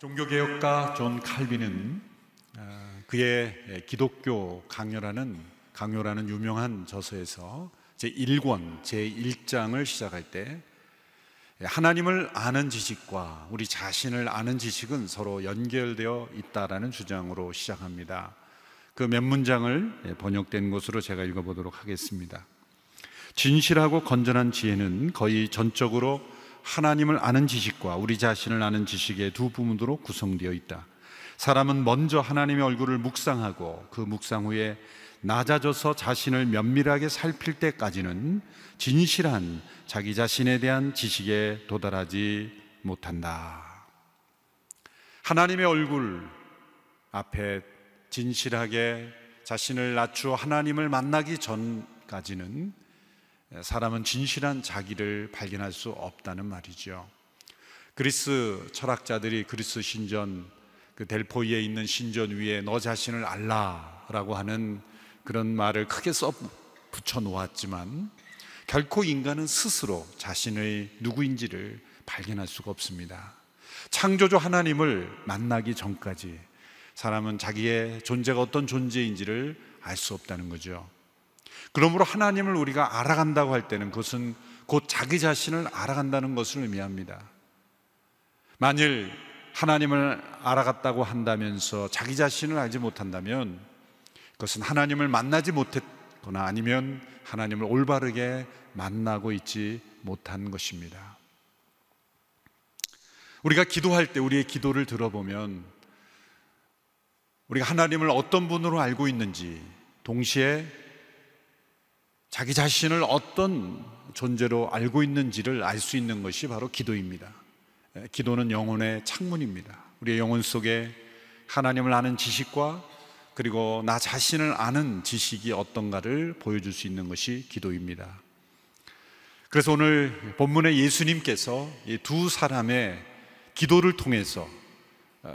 종교개혁가 존 칼빈은 그의 기독교 강요라는 유명한 저서에서 제1권 제1장을 시작할 때 하나님을 아는 지식과 우리 자신을 아는 지식은 서로 연결되어 있다라는 주장으로 시작합니다. 그 몇 문장을 번역된 것으로 제가 읽어보도록 하겠습니다. 진실하고 건전한 지혜는 거의 전적으로 하나님을 아는 지식과 우리 자신을 아는 지식의 두 부분으로 구성되어 있다. 사람은 먼저 하나님의 얼굴을 묵상하고 그 묵상 후에 낮아져서 자신을 면밀하게 살필 때까지는 진실한 자기 자신에 대한 지식에 도달하지 못한다. 하나님의 얼굴 앞에 진실하게 자신을 낮추어 하나님을 만나기 전까지는 사람은 진실한 자기를 발견할 수 없다는 말이죠. 그리스 철학자들이 그리스 신전 그 델포이에 있는 신전 위에 너 자신을 알라라고 하는 그런 말을 크게 써 붙여 놓았지만 결코 인간은 스스로 자신의 누구인지를 발견할 수가 없습니다. 창조주 하나님을 만나기 전까지 사람은 자기의 존재가 어떤 존재인지를 알 수 없다는 거죠. 그러므로 하나님을 우리가 알아간다고 할 때는 그것은 곧 자기 자신을 알아간다는 것을 의미합니다. 만일 하나님을 알아갔다고 한다면서 자기 자신을 알지 못한다면 그것은 하나님을 만나지 못했거나 아니면 하나님을 올바르게 만나고 있지 못한 것입니다. 우리가 기도할 때 우리의 기도를 들어보면 우리가 하나님을 어떤 분으로 알고 있는지, 동시에 자기 자신을 어떤 존재로 알고 있는지를 알 수 있는 것이 바로 기도입니다. 기도는 영혼의 창문입니다. 우리의 영혼 속에 하나님을 아는 지식과 그리고 나 자신을 아는 지식이 어떤가를 보여줄 수 있는 것이 기도입니다. 그래서 오늘 본문에 예수님께서 이 두 사람의 기도를 통해서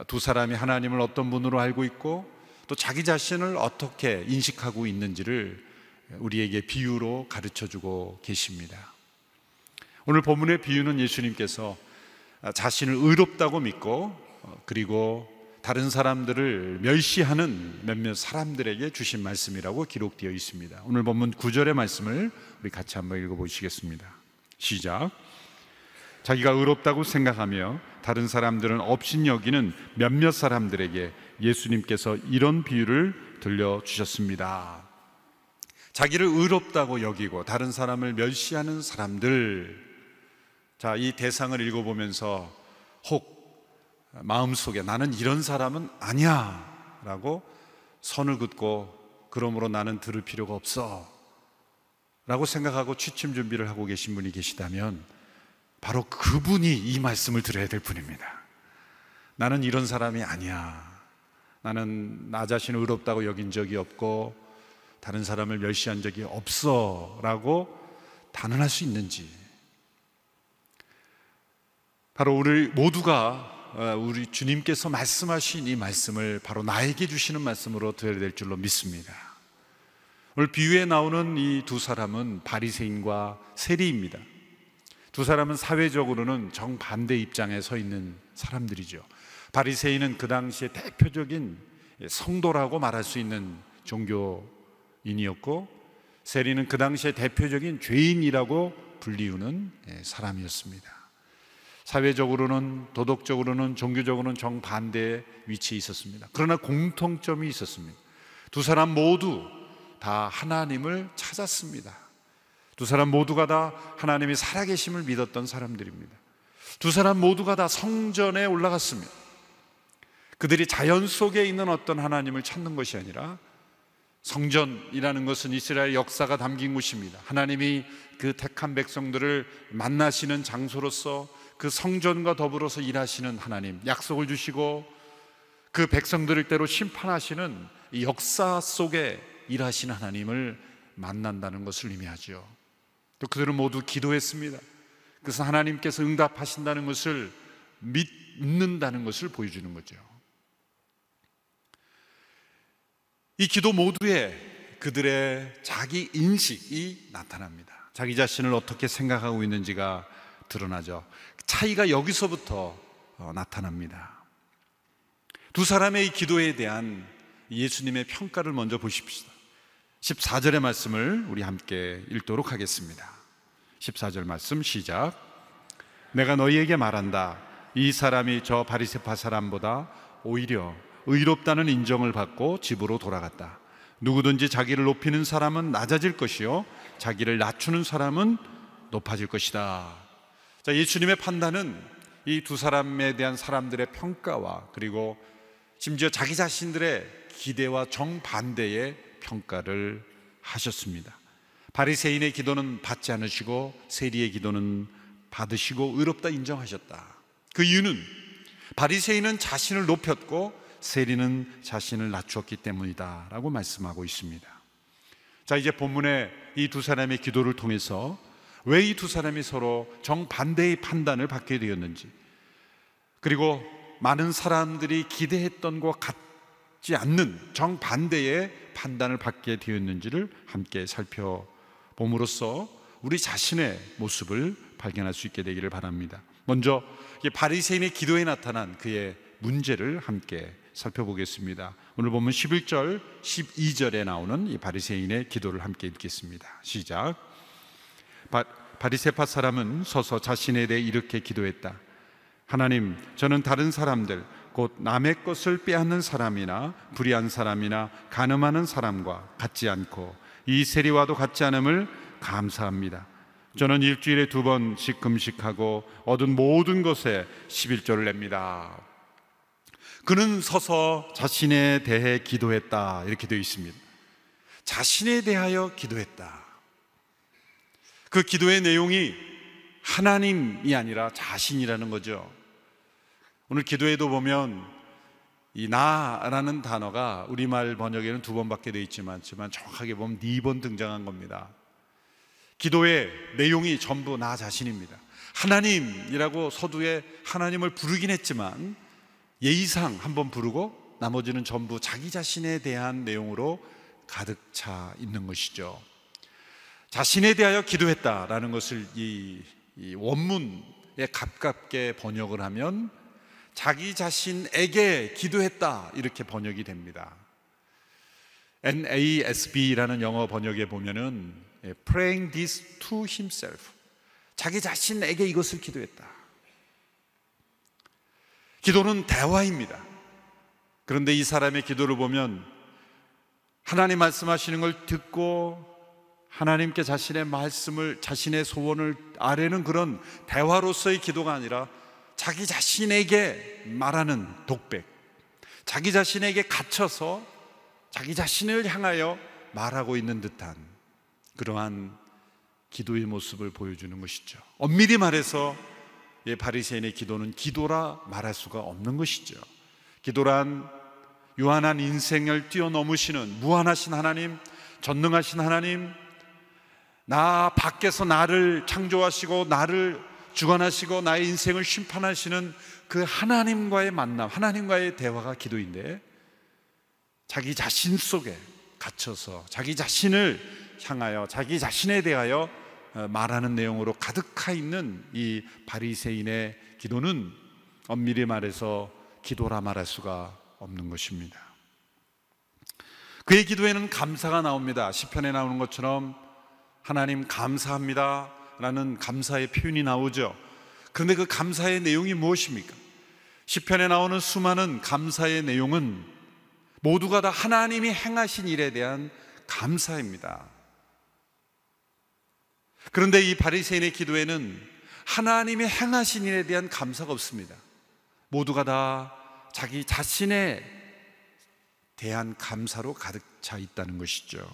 두 사람이 하나님을 어떤 분으로 알고 있고 또 자기 자신을 어떻게 인식하고 있는지를 우리에게 비유로 가르쳐주고 계십니다. 오늘 본문의 비유는 예수님께서 자신을 의롭다고 믿고 그리고 다른 사람들을 멸시하는 몇몇 사람들에게 주신 말씀이라고 기록되어 있습니다. 오늘 본문 9절의 말씀을 우리 같이 한번 읽어보시겠습니다. 시작. 자기가 의롭다고 생각하며 다른 사람들은 업신여기는 몇몇 사람들에게 예수님께서 이런 비유를 들려주셨습니다. 자기를 의롭다고 여기고 다른 사람을 멸시하는 사람들, 이 대상을 읽어보면서 혹 마음속에 나는 이런 사람은 아니야 라고 선을 긋고 그러므로 나는 들을 필요가 없어 라고 생각하고 취침 준비를 하고 계신 분이 계시다면 바로 그분이 이 말씀을 들어야 될 분입니다. 나는 이런 사람이 아니야. 나는 나 자신을 의롭다고 여긴 적이 없고 다른 사람을 멸시한 적이 없어 라고 단언할 수 있는지, 바로 우리 모두가 우리 주님께서 말씀하신 이 말씀을 바로 나에게 주시는 말씀으로 들어야 될 줄로 믿습니다. 오늘 비유에 나오는 이 두 사람은 바리새인과 세리입니다. 두 사람은 사회적으로는 정반대 입장에 서 있는 사람들이죠. 바리새인은 그 당시에 대표적인 성도라고 말할 수 있는 종교인이었고, 세리는 그 당시에 대표적인 죄인이라고 불리우는 사람이었습니다. 사회적으로는, 도덕적으로는, 종교적으로는 정반대의 위치에 있었습니다. 그러나 공통점이 있었습니다. 두 사람 모두 다 하나님을 찾았습니다. 두 사람 모두가 다 하나님이 살아계심을 믿었던 사람들입니다. 두 사람 모두가 다 성전에 올라갔습니다. 그들이 자연 속에 있는 어떤 하나님을 찾는 것이 아니라, 성전이라는 것은 이스라엘 역사가 담긴 곳입니다. 하나님이 그 택한 백성들을 만나시는 장소로서 그 성전과 더불어서 일하시는 하나님, 약속을 주시고 그 백성들을 때로 심판하시는 이 역사 속에 일하시는 하나님을 만난다는 것을 의미하죠. 또 그들은 모두 기도했습니다. 그래서 하나님께서 응답하신다는 것을 믿는다는 것을 보여주는 거죠. 이 기도 모두에 그들의 자기 인식이 나타납니다. 자기 자신을 어떻게 생각하고 있는지가 드러나죠. 차이가 여기서부터 나타납니다. 두 사람의 이 기도에 대한 예수님의 평가를 먼저 보십시다. 14절의 말씀을 우리 함께 읽도록 하겠습니다. 14절 말씀 시작. 내가 너희에게 말한다. 이 사람이 저 바리새파 사람보다 오히려 의롭다는 인정을 받고 집으로 돌아갔다. 누구든지 자기를 높이는 사람은 낮아질 것이요 자기를 낮추는 사람은 높아질 것이다. 자, 예수님의 판단은 이 두 사람에 대한 사람들의 평가와 그리고 심지어 자기 자신들의 기대와 정반대의 평가를 하셨습니다. 바리새인의 기도는 받지 않으시고 세리의 기도는 받으시고 의롭다 인정하셨다. 그 이유는 바리새인은 자신을 높였고 세리는 자신을 낮추었기 때문이다 라고 말씀하고 있습니다. 자, 이제 본문의 이 두 사람의 기도를 통해서 왜 이 두 사람이 서로 정반대의 판단을 받게 되었는지, 그리고 많은 사람들이 기대했던 것과 같지 않는 정반대의 판단을 받게 되었는지를 함께 살펴봄으로써 우리 자신의 모습을 발견할 수 있게 되기를 바랍니다. 먼저 바리새인의 기도에 나타난 그의 문제를 함께 살펴보겠습니다. 오늘 보면 11절, 12절에 나오는 이 바리새인의 기도를 함께 읽겠습니다. 시작. 바리새파 사람은 서서 자신에 대해 이렇게 기도했다. 하나님, 저는 다른 사람들, 곧 남의 것을 빼앗는 사람이나 불의한 사람이나 간음하는 사람과 같지 않고 이 세리와도 같지 않음을 감사합니다. 저는 일주일에 2번씩 금식하고 얻은 모든 것에 11조를 냅니다. 그는 서서 자신에 대해 기도했다, 이렇게 되어 있습니다. 자신에 대하여 기도했다. 그 기도의 내용이 하나님이 아니라 자신이라는 거죠. 오늘 기도에도 보면 이 나라는 단어가 우리말 번역에는 2번밖에 되어 있지만 정확하게 보면 4번 등장한 겁니다. 기도의 내용이 전부 나 자신입니다. 하나님이라고 서두에 하나님을 부르긴 했지만 예의상 한번 부르고 나머지는 전부 자기 자신에 대한 내용으로 가득 차 있는 것이죠. 자신에 대하여 기도했다라는 것을 이 원문에 가깝게 번역을 하면 자기 자신에게 기도했다, 이렇게 번역이 됩니다. NASB라는 영어 번역에 보면은 praying this to himself, 자기 자신에게 이것을 기도했다. 기도는 대화입니다. 그런데 이 사람의 기도를 보면 하나님 말씀하시는 걸 듣고 하나님께 자신의 말씀을, 자신의 소원을 아뢰는 그런 대화로서의 기도가 아니라 자기 자신에게 말하는 독백, 자기 자신에게 갇혀서 자기 자신을 향하여 말하고 있는 듯한 그러한 기도의 모습을 보여주는 것이죠. 엄밀히 말해서 바리새인의 기도는 기도라 말할 수가 없는 것이죠. 기도란 유한한 인생을 뛰어넘으시는 무한하신 하나님, 전능하신 하나님, 나 밖에서 나를 창조하시고 나를 주관하시고 나의 인생을 심판하시는 그 하나님과의 만남, 하나님과의 대화가 기도인데, 자기 자신 속에 갇혀서 자기 자신을 향하여 자기 자신에 대하여 말하는 내용으로 가득하 있는 이 바리새인의 기도는 엄밀히 말해서 기도라 말할 수가 없는 것입니다. 그의 기도에는 감사가 나옵니다. 시편에 나오는 것처럼 하나님 감사합니다 라는 감사의 표현이 나오죠. 그런데 그 감사의 내용이 무엇입니까? 시편에 나오는 수많은 감사의 내용은 모두가 다 하나님이 행하신 일에 대한 감사입니다. 그런데 이 바리새인의 기도에는 하나님이 행하신 일에 대한 감사가 없습니다. 모두가 다 자기 자신에 대한 감사로 가득 차 있다는 것이죠.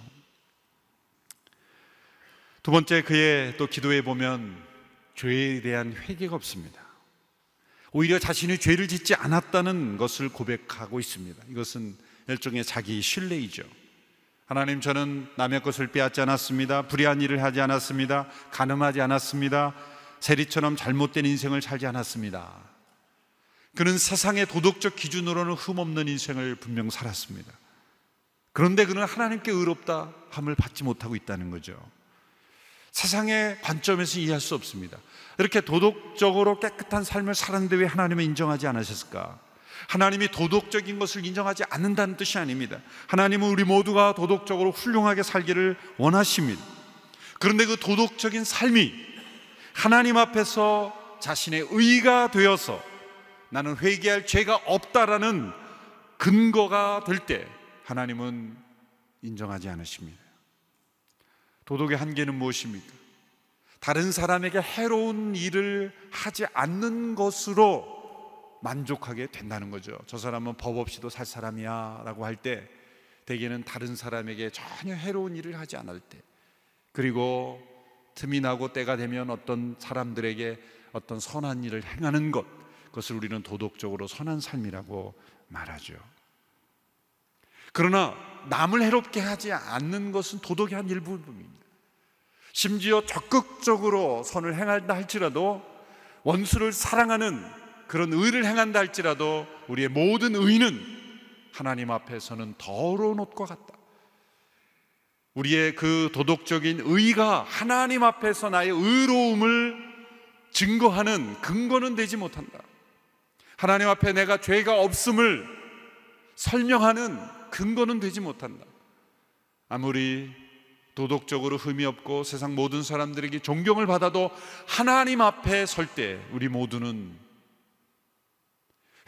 두 번째, 그의 또 기도에 보면 죄에 대한 회개가 없습니다. 오히려 자신이 죄를 짓지 않았다는 것을 고백하고 있습니다. 이것은 일종의 자기 신뢰이죠. 하나님, 저는 남의 것을 빼앗지 않았습니다. 불의한 일을 하지 않았습니다. 간음하지 않았습니다. 세리처럼 잘못된 인생을 살지 않았습니다. 그는 세상의 도덕적 기준으로는 흠없는 인생을 분명 살았습니다. 그런데 그는 하나님께 의롭다 함을 받지 못하고 있다는 거죠. 세상의 관점에서 이해할 수 없습니다. 이렇게 도덕적으로 깨끗한 삶을 살았는데 왜 하나님은 인정하지 않으셨을까? 하나님이 도덕적인 것을 인정하지 않는다는 뜻이 아닙니다. 하나님은 우리 모두가 도덕적으로 훌륭하게 살기를 원하십니다. 그런데 그 도덕적인 삶이 하나님 앞에서 자신의 의가 되어서 나는 회개할 죄가 없다라는 근거가 될 때 하나님은 인정하지 않으십니다. 도덕의 한계는 무엇입니까? 다른 사람에게 해로운 일을 하지 않는 것으로 만족하게 된다는 거죠. 저 사람은 법 없이도 살 사람이야 라고 할 때 대개는 다른 사람에게 전혀 해로운 일을 하지 않을 때, 그리고 틈이 나고 때가 되면 어떤 사람들에게 어떤 선한 일을 행하는 것, 그것을 우리는 도덕적으로 선한 삶이라고 말하죠. 그러나 남을 해롭게 하지 않는 것은 도덕의 한 일부분입니다. 심지어 적극적으로 선을 행한다 할지라도, 원수를 사랑하는 그런 의를 행한다 할지라도 우리의 모든 의는 하나님 앞에서는 더러운 옷과 같다. 우리의 그 도덕적인 의가 하나님 앞에서 나의 의로움을 증거하는 근거는 되지 못한다. 하나님 앞에 내가 죄가 없음을 설명하는 근거는 되지 못한다. 아무리 도덕적으로 흠이 없고 세상 모든 사람들에게 존경을 받아도 하나님 앞에 설 때 우리 모두는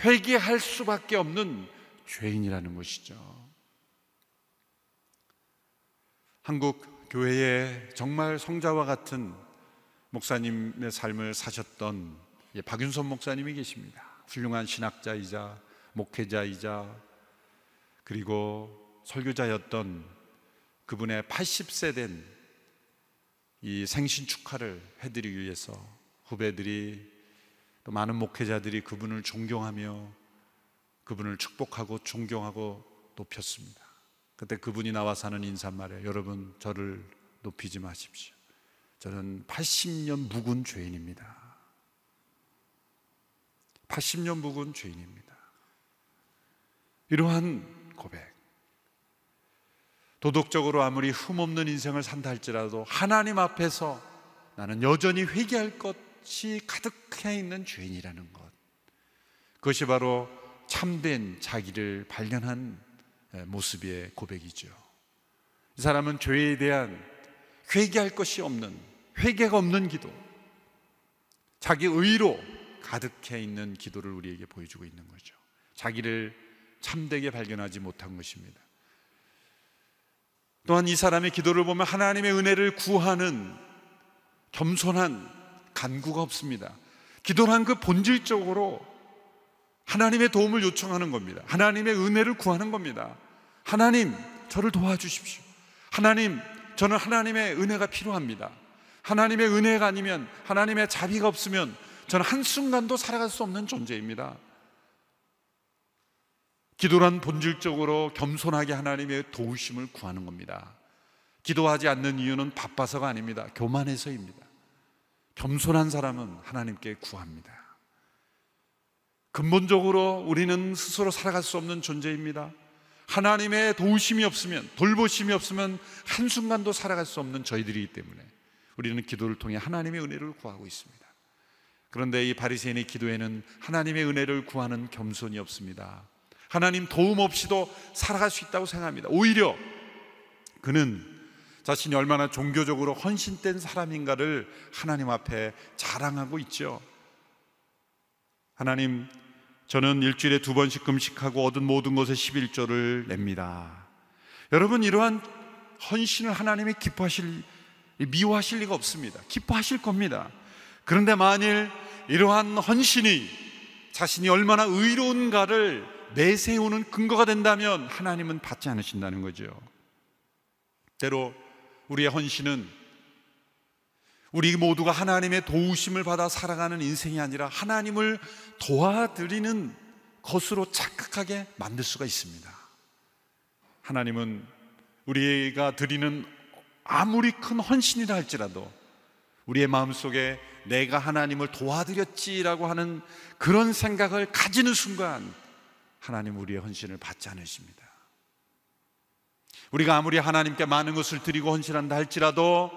회개할 수밖에 없는 죄인이라는 것이죠. 한국 교회에 정말 성자와 같은 목사님의 삶을 사셨던 박윤선 목사님이 계십니다. 훌륭한 신학자이자 목회자이자 그리고 설교자였던 그분의 80세 된 이 생신 축하를 해드리기 위해서 후배들이 또 많은 목회자들이 그분을 존경하며 그분을 축복하고 존경하고 높였습니다. 그때 그분이 나와서 하는 인사말이에요. 여러분, 저를 높이지 마십시오. 저는 80년 묵은 죄인입니다. 80년 묵은 죄인입니다. 이러한 고백, 도덕적으로 아무리 흠없는 인생을 산다 할지라도 하나님 앞에서 나는 여전히 회개할 것이 가득해 있는 죄인이라는 것, 그것이 바로 참된 자기를 발견한 모습의 고백이죠. 이 사람은 죄에 대한 회개할 것이 없는, 회개가 없는 기도, 자기 의로 가득해 있는 기도를 우리에게 보여주고 있는 거죠. 자기를 참되게 발견하지 못한 것입니다. 또한 이 사람의 기도를 보면 하나님의 은혜를 구하는 겸손한 간구가 없습니다. 기도란 그 본질적으로 하나님의 도움을 요청하는 겁니다. 하나님의 은혜를 구하는 겁니다. 하나님, 저를 도와주십시오. 하나님, 저는 하나님의 은혜가 필요합니다. 하나님의 은혜가 아니면, 하나님의 자비가 없으면 저는 한순간도 살아갈 수 없는 존재입니다. 기도란 본질적으로 겸손하게 하나님의 도우심을 구하는 겁니다. 기도하지 않는 이유는 바빠서가 아닙니다. 교만해서입니다. 겸손한 사람은 하나님께 구합니다. 근본적으로 우리는 스스로 살아갈 수 없는 존재입니다. 하나님의 도우심이 없으면, 돌보심이 없으면 한순간도 살아갈 수 없는 저희들이기 때문에 우리는 기도를 통해 하나님의 은혜를 구하고 있습니다. 그런데 이 바리새인의 기도에는 하나님의 은혜를 구하는 겸손이 없습니다. 하나님 도움 없이도 살아갈 수 있다고 생각합니다. 오히려 그는 자신이 얼마나 종교적으로 헌신된 사람인가를 하나님 앞에 자랑하고 있죠. 하나님, 저는 일주일에 2번씩 금식하고 얻은 모든 것의 11조를 냅니다. 여러분, 이러한 헌신을 하나님이 미워하실 리가 없습니다. 기뻐하실 겁니다. 그런데 만일 이러한 헌신이 자신이 얼마나 의로운가를 내세우는 근거가 된다면 하나님은 받지 않으신다는 거죠. 때로 우리의 헌신은 우리 모두가 하나님의 도우심을 받아 살아가는 인생이 아니라 하나님을 도와드리는 것으로 착각하게 만들 수가 있습니다. 하나님은 우리가 드리는 아무리 큰 헌신이라 할지라도 우리의 마음속에 내가 하나님을 도와드렸지라고 하는 그런 생각을 가지는 순간 하나님 우리의 헌신을 받지 않으십니다. 우리가 아무리 하나님께 많은 것을 드리고 헌신한다 할지라도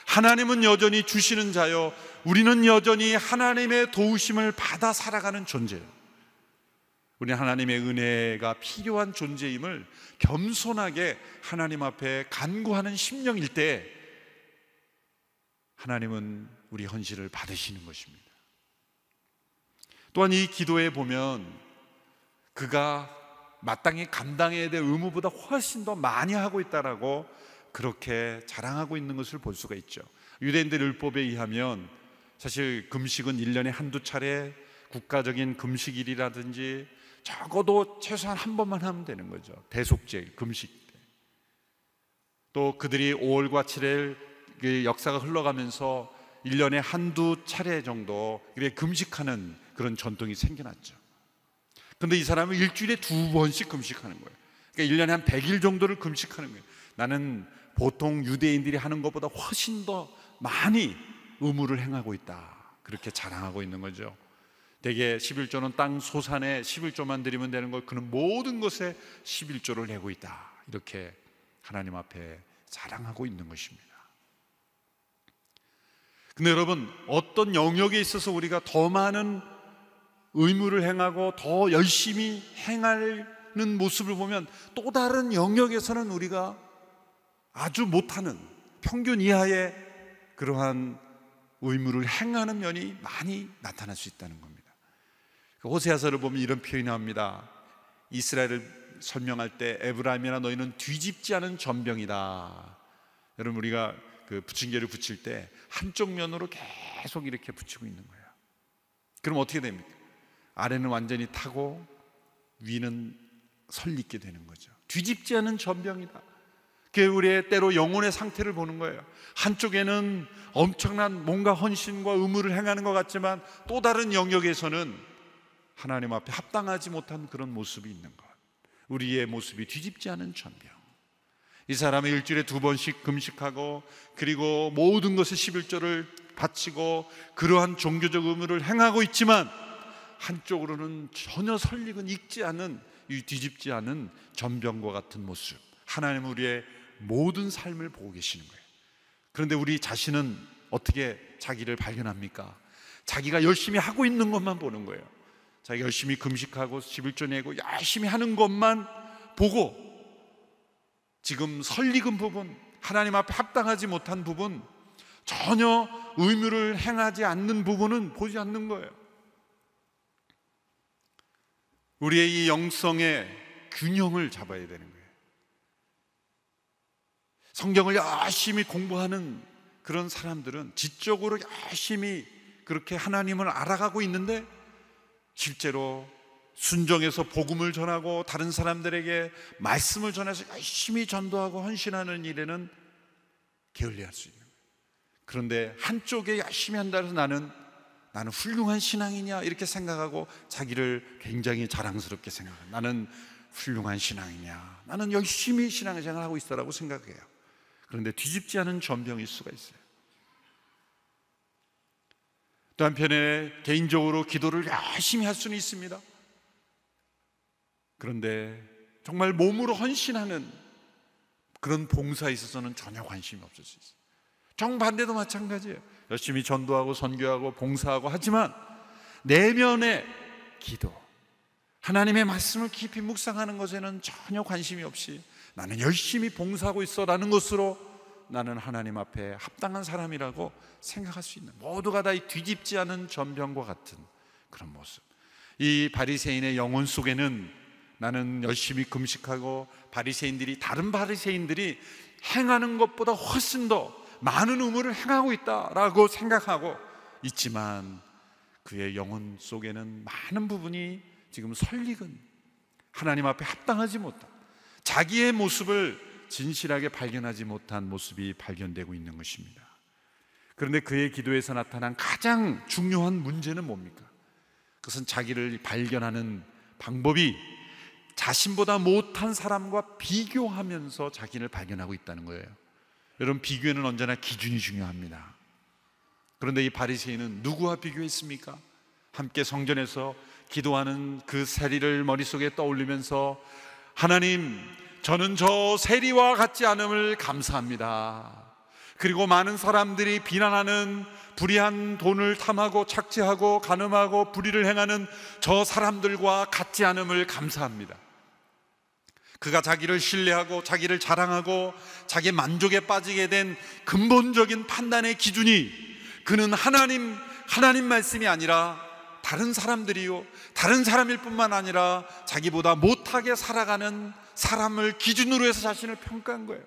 하나님은 여전히 주시는 자요, 우리는 여전히 하나님의 도우심을 받아 살아가는 존재예요. 우리는 하나님의 은혜가 필요한 존재임을 겸손하게 하나님 앞에 간구하는 심령일 때 하나님은 우리 헌신을 받으시는 것입니다. 또한 이 기도에 보면 그가 마땅히 감당해야 될 의무보다 훨씬 더 많이 하고 있다라고 그렇게 자랑하고 있는 것을 볼 수가 있죠. 유대인들 율법에 의하면 사실 금식은 1년에 한두 차례 국가적인 금식일이라든지 적어도 최소한 한 번만 하면 되는 거죠. 대속죄, 금식 때. 또 그들이 5월과 7일 역사가 흘러가면서 1년에 한두 차례 정도 금식하는 그런 전통이 생겨났죠. 근데 이 사람은 일주일에 2번씩 금식하는 거예요. 그러니까 1년에 한 100일 정도를 금식하는 거예요. 나는 보통 유대인들이 하는 것보다 훨씬 더 많이 의무를 행하고 있다, 그렇게 자랑하고 있는 거죠. 대개 11조는 땅 소산에 11조만 드리면 되는 걸 그는 모든 것에 11조를 내고 있다, 이렇게 하나님 앞에 자랑하고 있는 것입니다. 근데 여러분, 어떤 영역에 있어서 우리가 더 많은 의무를 행하고 더 열심히 행하는 모습을 보면 또 다른 영역에서는 우리가 아주 못하는, 평균 이하의 그러한 의무를 행하는 면이 많이 나타날 수 있다는 겁니다. 호세아서를 보면 이런 표현이 나옵니다. 이스라엘을 설명할 때 에브라임이나 너희는 뒤집지 않은 전병이다. 여러분, 우리가 그 부침개를 붙일 때 한쪽 면으로 계속 이렇게 붙이고 있는 거예요. 그럼 어떻게 됩니까? 아래는 완전히 타고 위는 설리게 되는 거죠. 뒤집지 않은 전병이다. 그게 우리의 때로 영혼의 상태를 보는 거예요. 한쪽에는 엄청난 뭔가 헌신과 의무를 행하는 것 같지만 또 다른 영역에서는 하나님 앞에 합당하지 못한 그런 모습이 있는 것. 우리의 모습이 뒤집지 않은 전병. 이 사람은 일주일에 2번씩 금식하고 그리고 모든 것에 11조를 바치고 그러한 종교적 의무를 행하고 있지만 한쪽으로는 전혀 설익은 익지 않은, 이 뒤집지 않은 전병과 같은 모습. 하나님은 우리의 모든 삶을 보고 계시는 거예요. 그런데 우리 자신은 어떻게 자기를 발견합니까? 자기가 열심히 하고 있는 것만 보는 거예요. 자기가 열심히 금식하고 11조 내고 열심히 하는 것만 보고 지금 설익은 부분, 하나님 앞에 합당하지 못한 부분, 전혀 의무를 행하지 않는 부분은 보지 않는 거예요. 우리의 이 영성의 균형을 잡아야 되는 거예요. 성경을 열심히 공부하는 그런 사람들은 지적으로 열심히 그렇게 하나님을 알아가고 있는데 실제로 순종해서 복음을 전하고 다른 사람들에게 말씀을 전해서 열심히 전도하고 헌신하는 일에는 게을리할 수 있는 거예요. 그런데 한쪽에 열심히 한다 해서 나는 훌륭한 신앙이냐 이렇게 생각하고 자기를 굉장히 자랑스럽게 생각해요. 나는 훌륭한 신앙이냐, 나는 열심히 신앙생활을 하고 있어라고 생각해요. 그런데 뒤집지 않은 전병일 수가 있어요. 또 한편에 개인적으로 기도를 열심히 할 수는 있습니다. 그런데 정말 몸으로 헌신하는 그런 봉사에 있어서는 전혀 관심이 없을 수 있어요. 정반대도 마찬가지예요. 열심히 전도하고 선교하고 봉사하고 하지만 내면의 기도, 하나님의 말씀을 깊이 묵상하는 것에는 전혀 관심이 없이 나는 열심히 봉사하고 있어 라는 것으로 나는 하나님 앞에 합당한 사람이라고 생각할 수 있는, 모두가 다 뒤집지 않은 전병과 같은 그런 모습. 이 바리새인의 영혼 속에는 나는 열심히 금식하고 다른 바리새인들이 행하는 것보다 훨씬 더 많은 의무를 행하고 있다라고 생각하고 있지만 그의 영혼 속에는 많은 부분이 지금 설익은 하나님 앞에 합당하지 못한, 자기의 모습을 진실하게 발견하지 못한 모습이 발견되고 있는 것입니다. 그런데 그의 기도에서 나타난 가장 중요한 문제는 뭡니까? 그것은 자기를 발견하는 방법이 자신보다 못한 사람과 비교하면서 자기를 발견하고 있다는 거예요. 여러분, 비교에는 언제나 기준이 중요합니다. 그런데 이 바리새인은 누구와 비교했습니까? 함께 성전에서 기도하는 그 세리를 머릿속에 떠올리면서 하나님, 저는 저 세리와 같지 않음을 감사합니다. 그리고 많은 사람들이 비난하는 불의한 돈을 탐하고 착취하고 간음하고 불의를 행하는 저 사람들과 같지 않음을 감사합니다. 그가 자기를 신뢰하고 자기를 자랑하고 자기 만족에 빠지게 된 근본적인 판단의 기준이 그는 하나님 말씀이 아니라 다른 사람들이요, 다른 사람일 뿐만 아니라 자기보다 못하게 살아가는 사람을 기준으로 해서 자신을 평가한 거예요.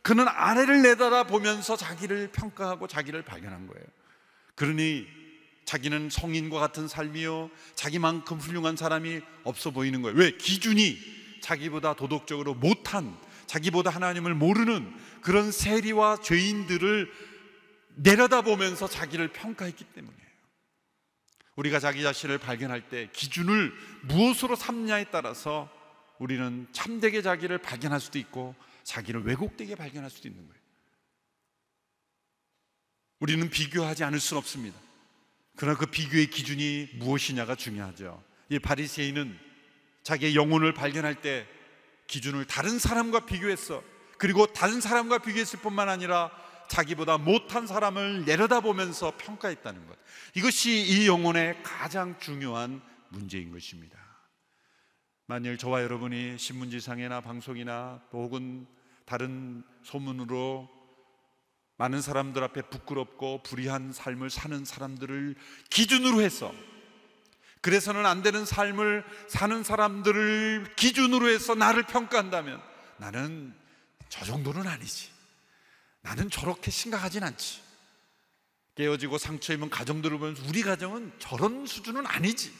그는 아래를 내다보면서 자기를 평가하고 자기를 발견한 거예요. 그러니 자기는 성인과 같은 삶이요, 자기만큼 훌륭한 사람이 없어 보이는 거예요. 왜? 기준이 자기보다 도덕적으로 못한, 자기보다 하나님을 모르는 그런 세리와 죄인들을 내려다보면서 자기를 평가했기 때문이에요. 우리가 자기 자신을 발견할 때 기준을 무엇으로 삼냐에 따라서 우리는 참되게 자기를 발견할 수도 있고 자기를 왜곡되게 발견할 수도 있는 거예요. 우리는 비교하지 않을 수는 없습니다. 그러나 그 비교의 기준이 무엇이냐가 중요하죠. 이 바리새인은 자기의 영혼을 발견할 때 기준을 다른 사람과 비교했어. 그리고 다른 사람과 비교했을 뿐만 아니라 자기보다 못한 사람을 내려다보면서 평가했다는 것, 이것이 이 영혼의 가장 중요한 문제인 것입니다. 만일 저와 여러분이 신문지상이나 방송이나 또 혹은 다른 소문으로 많은 사람들 앞에 부끄럽고 불의한 삶을 사는 사람들을 기준으로 해서, 그래서는 안 되는 삶을 사는 사람들을 기준으로 해서 나를 평가한다면, 나는 저 정도는 아니지, 나는 저렇게 심각하진 않지, 깨어지고 상처 입은 가정들을 보면서 우리 가정은 저런 수준은 아니지,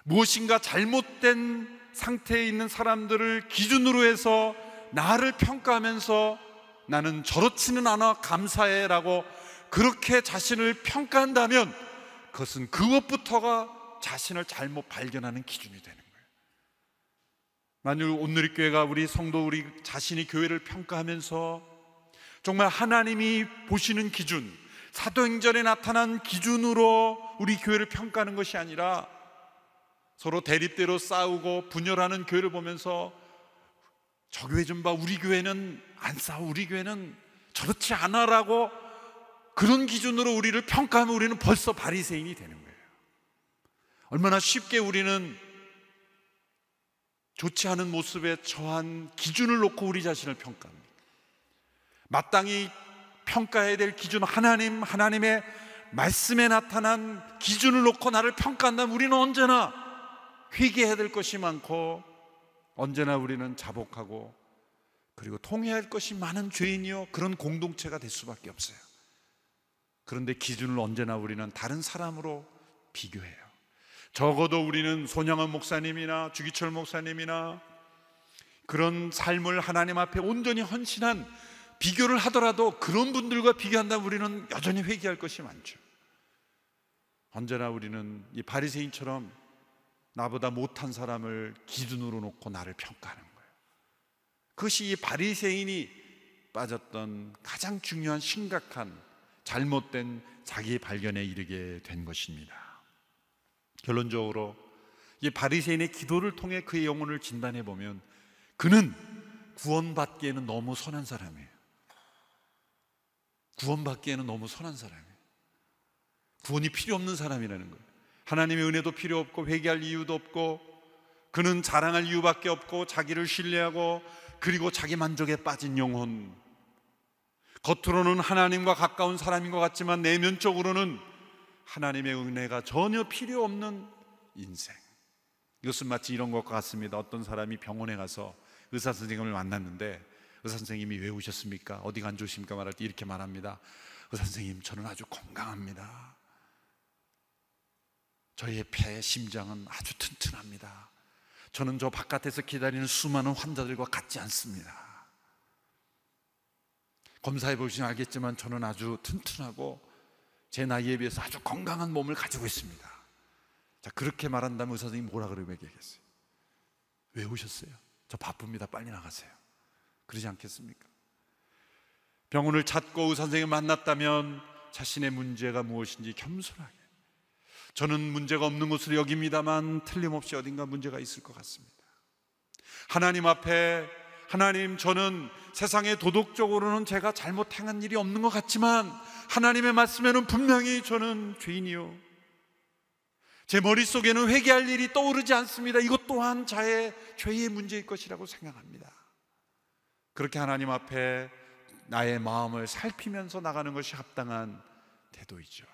무엇인가 잘못된 상태에 있는 사람들을 기준으로 해서 나를 평가하면서 나는 저렇지는 않아 감사해 라고 그렇게 자신을 평가한다면 그것은 그것부터가 자신을 잘못 발견하는 기준이 되는 거예요. 만일 온누리교회가 우리 성도, 우리 자신이 교회를 평가하면서 정말 하나님이 보시는 기준, 사도행전에 나타난 기준으로 우리 교회를 평가하는 것이 아니라 서로 대립대로 싸우고 분열하는 교회를 보면서 저 교회 좀 봐, 우리 교회는 안 싸워, 우리 교회는 저렇지 않아 라고 그런 기준으로 우리를 평가하면 우리는 벌써 바리새인이 되는 거예요. 얼마나 쉽게 우리는 좋지 않은 모습에 처한 기준을 놓고 우리 자신을 평가합니다. 마땅히 평가해야 될 기준, 하나님의 말씀에 나타난 기준을 놓고 나를 평가한다면 우리는 언제나 회개해야 될 것이 많고, 언제나 우리는 자복하고, 그리고 통해야 할 것이 많은 죄인이요, 그런 공동체가 될 수밖에 없어요. 그런데 기준을 언제나 우리는 다른 사람으로 비교해요. 적어도 우리는 손양원 목사님이나 주기철 목사님이나 그런 삶을 하나님 앞에 온전히 헌신한 비교를 하더라도 그런 분들과 비교한다면 우리는 여전히 회개할 것이 많죠. 언제나 우리는 이 바리새인처럼 나보다 못한 사람을 기준으로 놓고 나를 평가하는 거예요. 그것이 이 바리새인이 빠졌던 가장 중요한 심각한 잘못된 자기 발견에 이르게 된 것입니다. 결론적으로 이 바리새인의 기도를 통해 그의 영혼을 진단해 보면 그는 구원받기에는 너무 선한 사람이에요. 구원받기에는 너무 선한 사람이에요. 구원이 필요 없는 사람이라는 거예요. 하나님의 은혜도 필요 없고 회개할 이유도 없고, 그는 자랑할 이유밖에 없고, 자기를 신뢰하고 그리고 자기 만족에 빠진 영혼, 겉으로는 하나님과 가까운 사람인 것 같지만 내면적으로는 하나님의 은혜가 전혀 필요 없는 인생. 이것은 마치 이런 것과 같습니다. 어떤 사람이 병원에 가서 의사 선생님을 만났는데 의사 선생님이 왜 오셨습니까? 어디가 안 좋으십니까? 말할 때 이렇게 말합니다. 의사 선생님, 저는 아주 건강합니다. 저희의 폐, 심장은 아주 튼튼합니다. 저는 저 바깥에서 기다리는 수많은 환자들과 같지 않습니다. 검사해 보시면 알겠지만 저는 아주 튼튼하고 제 나이에 비해서 아주 건강한 몸을 가지고 있습니다. 자, 그렇게 말한다면 의사 선생님이 뭐라 그러면 얘기했어요? 왜 오셨어요? 저 바쁩니다. 빨리 나가세요. 그러지 않겠습니까? 병원을 찾고 의사 선생님을 만났다면 자신의 문제가 무엇인지 겸손하게, 저는 문제가 없는 것으로 여깁니다만 틀림없이 어딘가 문제가 있을 것 같습니다. 하나님 앞에 하나님, 저는 세상에 도덕적으로는 제가 잘못 행한 일이 없는 것 같지만 하나님의 말씀에는 분명히 저는 죄인이요, 제 머릿속에는 회개할 일이 떠오르지 않습니다. 이것 또한 자의 죄의 문제일 것이라고 생각합니다. 그렇게 하나님 앞에 나의 마음을 살피면서 나가는 것이 합당한 태도이죠.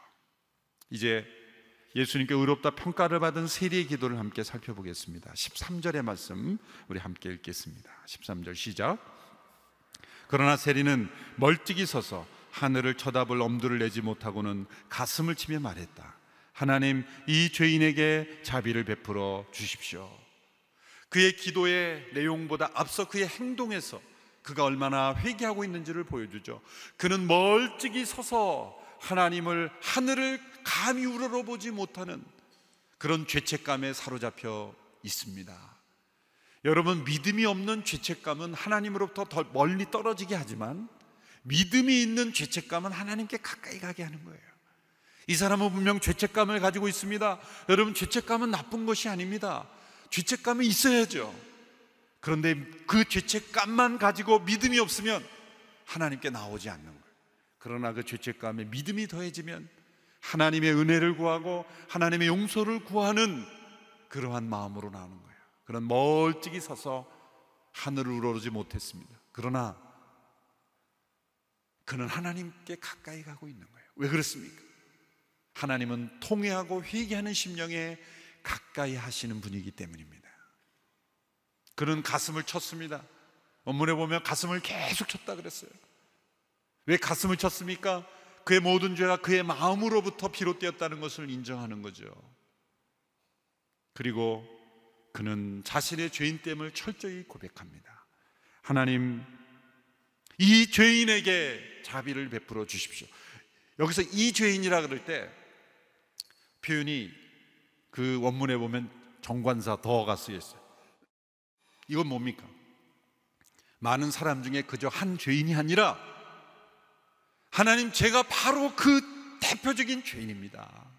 이제 예수님께 의롭다 평가를 받은 세리의 기도를 함께 살펴보겠습니다. 13절의 말씀 우리 함께 읽겠습니다. 13절 시작. 그러나 세리는 멀찍이 서서 하늘을 쳐다볼 엄두를 내지 못하고는 가슴을 치며 말했다. 하나님, 이 죄인에게 자비를 베풀어 주십시오. 그의 기도의 내용보다 앞서 그의 행동에서 그가 얼마나 회개하고 있는지를 보여주죠. 그는 멀찍이 서서 하늘을 감히 우러러보지 못하는 그런 죄책감에 사로잡혀 있습니다. 여러분, 믿음이 없는 죄책감은 하나님으로부터 더 멀리 떨어지게 하지만 믿음이 있는 죄책감은 하나님께 가까이 가게 하는 거예요. 이 사람은 분명 죄책감을 가지고 있습니다. 여러분, 죄책감은 나쁜 것이 아닙니다. 죄책감은 있어야죠. 그런데 그 죄책감만 가지고 믿음이 없으면 하나님께 나오지 않는 거예요. 그러나 그 죄책감에 믿음이 더해지면 하나님의 은혜를 구하고 하나님의 용서를 구하는 그러한 마음으로 나오는 거예요. 그런 멀찍이 서서 하늘을 우러러지 못했습니다. 그러나 그는 하나님께 가까이 가고 있는 거예요. 왜 그렇습니까? 하나님은 통회하고 회개하는 심령에 가까이 하시는 분이기 때문입니다. 그는 가슴을 쳤습니다. 원문에 보면 가슴을 계속 쳤다 그랬어요. 왜 가슴을 쳤습니까? 그의 모든 죄가 그의 마음으로부터 비롯되었다는 것을 인정하는 거죠. 그리고 그는 자신의 죄인됨을 철저히 고백합니다. 하나님, 이 죄인에게 자비를 베풀어 주십시오. 여기서 이 죄인이라 그럴 때 표현이 그 원문에 보면 정관사 더가 쓰여 있어요. 이건 뭡니까? 많은 사람 중에 그저 한 죄인이 아니라 하나님, 제가 바로 그 대표적인 죄인입니다.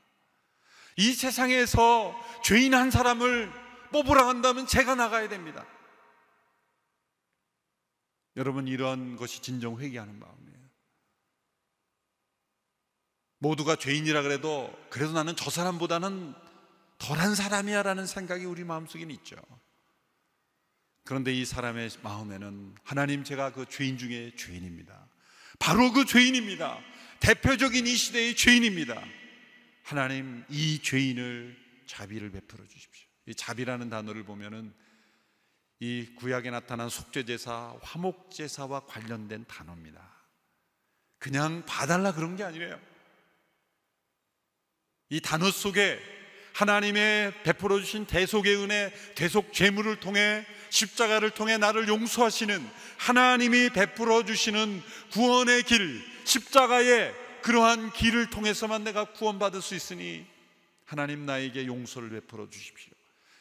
이 세상에서 죄인 한 사람을 뽑으라 한다면 제가 나가야 됩니다. 여러분, 이런 것이 진정 회개하는 마음이에요. 모두가 죄인이라 그래도 나는 저 사람보다는 덜한 사람이야 라는 생각이 우리 마음속에는 있죠. 그런데 이 사람의 마음에는 하나님, 제가 그 죄인 중에 죄인입니다. 바로 그 죄인입니다. 대표적인 이 시대의 죄인입니다. 하나님, 이 죄인을 자비를 베풀어 주십시오. 이 자비라는 단어를 보면은 이 구약에 나타난 속죄제사, 화목제사와 관련된 단어입니다. 그냥 봐달라 그런 게 아니래요. 이 단어 속에 하나님의 베풀어 주신 대속의 은혜, 대속 제물을 통해 십자가를 통해 나를 용서하시는 하나님이 베풀어 주시는 구원의 길, 십자가의 그러한 길을 통해서만 내가 구원받을 수 있으니 하나님, 나에게 용서를 베풀어 주십시오.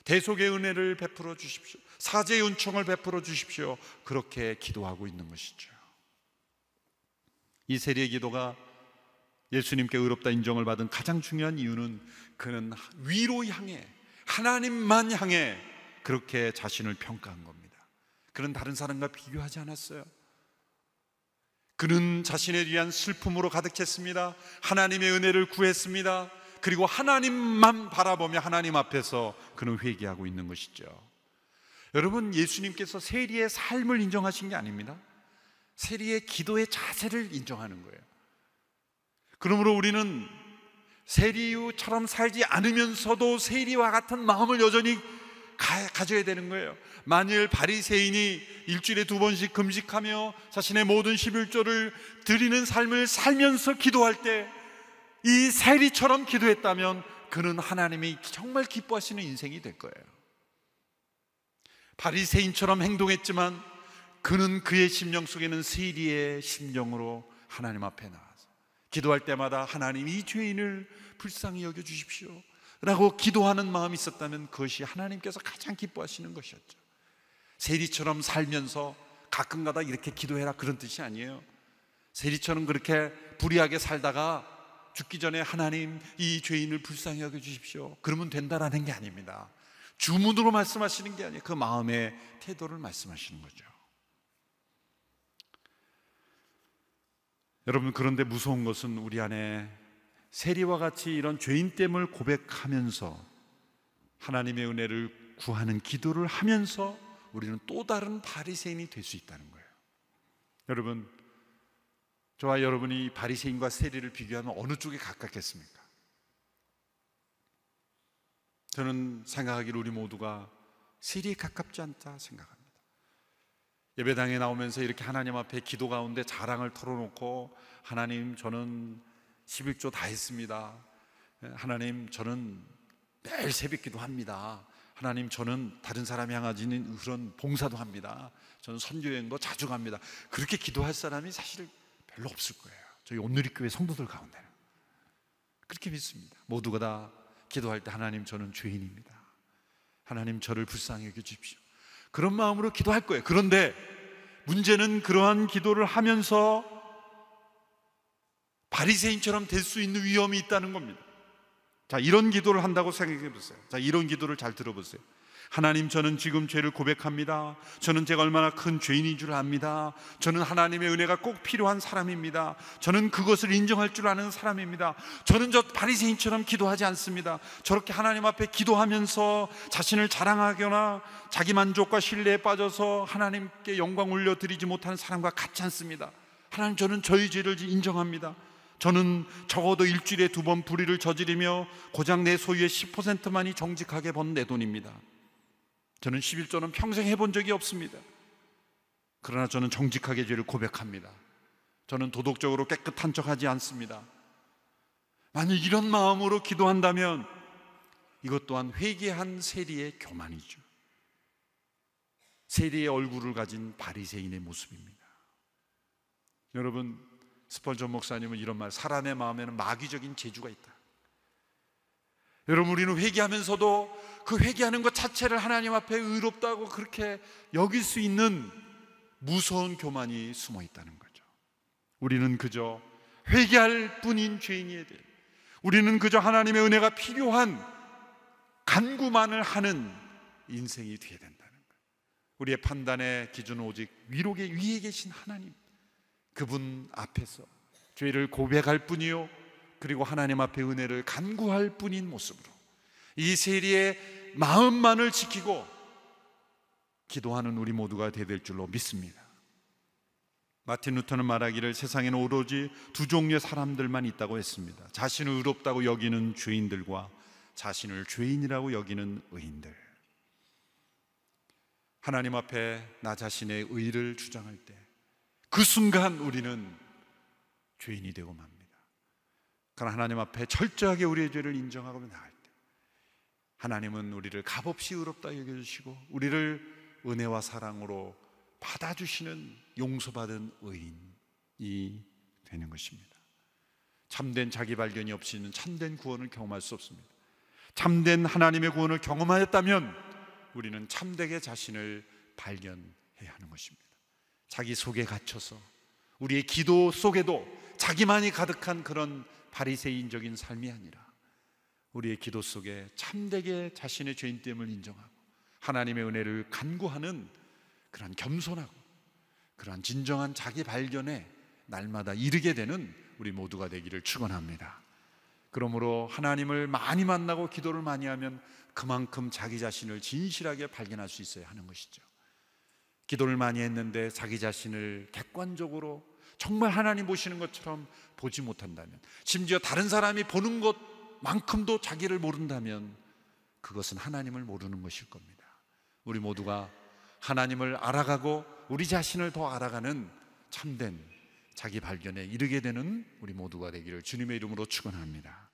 대속의 은혜를 베풀어 주십시오. 사죄의 은총을 베풀어 주십시오. 그렇게 기도하고 있는 것이죠. 이 세리의 기도가 예수님께 의롭다 인정을 받은 가장 중요한 이유는 그는 위로 향해, 하나님만 향해 그렇게 자신을 평가한 겁니다. 그는 다른 사람과 비교하지 않았어요. 그는 자신에 대한 슬픔으로 가득 찼습니다. 하나님의 은혜를 구했습니다. 그리고 하나님만 바라보며 하나님 앞에서 그는 회개하고 있는 것이죠. 여러분, 예수님께서 세리의 삶을 인정하신 게 아닙니다. 세리의 기도의 자세를 인정하는 거예요. 그러므로 우리는 세리처럼 살지 않으면서도 세리와 같은 마음을 여전히 가져야 되는 거예요. 만일 바리새인이 일주일에 2번씩 금식하며 자신의 모든 11조를 드리는 삶을 살면서 기도할 때 이 세리처럼 기도했다면 그는 하나님이 정말 기뻐하시는 인생이 될 거예요. 바리새인처럼 행동했지만 그는 그의 심령 속에는 세리의 심령으로 하나님 앞에 나와서 기도할 때마다 하나님, 이 죄인을 불쌍히 여겨주십시오 라고 기도하는 마음이 있었다면 그것이 하나님께서 가장 기뻐하시는 것이었죠. 세리처럼 살면서 가끔가다 이렇게 기도해라 그런 뜻이 아니에요. 세리처럼 그렇게 불의하게 살다가 죽기 전에 하나님, 이 죄인을 불쌍히 여겨주십시오 그러면 된다라는 게 아닙니다. 주문으로 말씀하시는 게 아니에요. 그 마음의 태도를 말씀하시는 거죠. 여러분, 그런데 무서운 것은 우리 안에 세리와 같이 이런 죄인됨을 고백하면서 하나님의 은혜를 구하는 기도를 하면서 우리는 또 다른 바리새인이 될 수 있다는 거예요. 여러분, 저와 여러분이 바리새인과 세리를 비교하면 어느 쪽에 가깝겠습니까? 저는 생각하기를 우리 모두가 세리에 가깝지 않다 생각합니다. 예배당에 나오면서 이렇게 하나님 앞에 기도 가운데 자랑을 털어놓고, 하나님 저는 11조 다 했습니다, 하나님 저는 매일 새벽기도 합니다, 하나님 저는 다른 사람 향하지는 그런 봉사도 합니다, 저는 선교여행도 자주 갑니다, 그렇게 기도할 사람이 사실 별로 없을 거예요. 저희 온누리교회 성도들 가운데는 그렇게 믿습니다. 모두가 다 기도할 때 하나님 저는 죄인입니다, 하나님 저를 불쌍히 여겨주십시오, 그런 마음으로 기도할 거예요. 그런데 문제는 그러한 기도를 하면서 바리새인처럼 될 수 있는 위험이 있다는 겁니다. 자, 이런 기도를 한다고 생각해 보세요. 자, 이런 기도를 잘 들어보세요. 하나님, 저는 지금 죄를 고백합니다. 저는 제가 얼마나 큰 죄인인 줄 압니다. 저는 하나님의 은혜가 꼭 필요한 사람입니다. 저는 그것을 인정할 줄 아는 사람입니다. 저는 저 바리새인처럼 기도하지 않습니다. 저렇게 하나님 앞에 기도하면서 자신을 자랑하거나 자기 만족과 신뢰에 빠져서 하나님께 영광 올려드리지 못하는 사람과 같지 않습니다. 하나님, 저는 저의 죄를 인정합니다. 저는 적어도 일주일에 2번 불의를 저지르며 고작 내 소유의 10%만이 정직하게 번 내 돈입니다. 저는 11조는 평생 해본 적이 없습니다. 그러나 저는 정직하게 죄를 고백합니다. 저는 도덕적으로 깨끗한 척하지 않습니다. 만약 이런 마음으로 기도한다면 이것 또한 회개한 세리의 교만이죠. 세리의 얼굴을 가진 바리새인의 모습입니다. 여러분, 스펄전 목사님은 이런 말, 사람의 마음에는 마귀적인 재주가 있다. 여러분, 우리는 회개하면서도 그 회개하는 것 자체를 하나님 앞에 의롭다고 그렇게 여길 수 있는 무서운 교만이 숨어 있다는 거죠. 우리는 그저 회개할 뿐인 죄인이어야 돼요. 우리는 그저 하나님의 은혜가 필요한 간구만을 하는 인생이 되어야 된다는 거예요. 우리의 판단의 기준은 오직 위로계 위에 계신 하나님, 그분 앞에서 죄를 고백할 뿐이요, 그리고 하나님 앞에 은혜를 간구할 뿐인 모습으로 이 세리의 마음만을 지키고 기도하는 우리 모두가 되될 줄로 믿습니다. 마틴 루터는 말하기를 세상에는 오로지 2종류의 사람들만 있다고 했습니다. 자신을 의롭다고 여기는 죄인들과 자신을 죄인이라고 여기는 의인들. 하나님 앞에 나 자신의 의를 주장할 때 그 순간 우리는 죄인이 되고 맙니다. 그러나 하나님 앞에 철저하게 우리의 죄를 인정하고 나갈 때 하나님은 우리를 값없이 의롭다 여겨주시고 우리를 은혜와 사랑으로 받아주시는 용서받은 의인이 되는 것입니다. 참된 자기 발견이 없이는 참된 구원을 경험할 수 없습니다. 참된 하나님의 구원을 경험하였다면 우리는 참되게 자신을 발견해야 하는 것입니다. 자기 속에 갇혀서 우리의 기도 속에도 자기만이 가득한 그런 바리새인적인 삶이 아니라 우리의 기도 속에 참되게 자신의 죄인됨을 인정하고 하나님의 은혜를 간구하는 그러한 겸손하고 그러한 진정한 자기 발견에 날마다 이르게 되는 우리 모두가 되기를 축원합니다. 그러므로 하나님을 많이 만나고 기도를 많이 하면 그만큼 자기 자신을 진실하게 발견할 수 있어야 하는 것이죠. 기도를 많이 했는데 자기 자신을 객관적으로 정말 하나님 보시는 것처럼 보지 못한다면, 심지어 다른 사람이 보는 것만큼도 자기를 모른다면 그것은 하나님을 모르는 것일 겁니다. 우리 모두가 하나님을 알아가고 우리 자신을 더 알아가는 참된 자기 발견에 이르게 되는 우리 모두가 되기를 주님의 이름으로 축원합니다.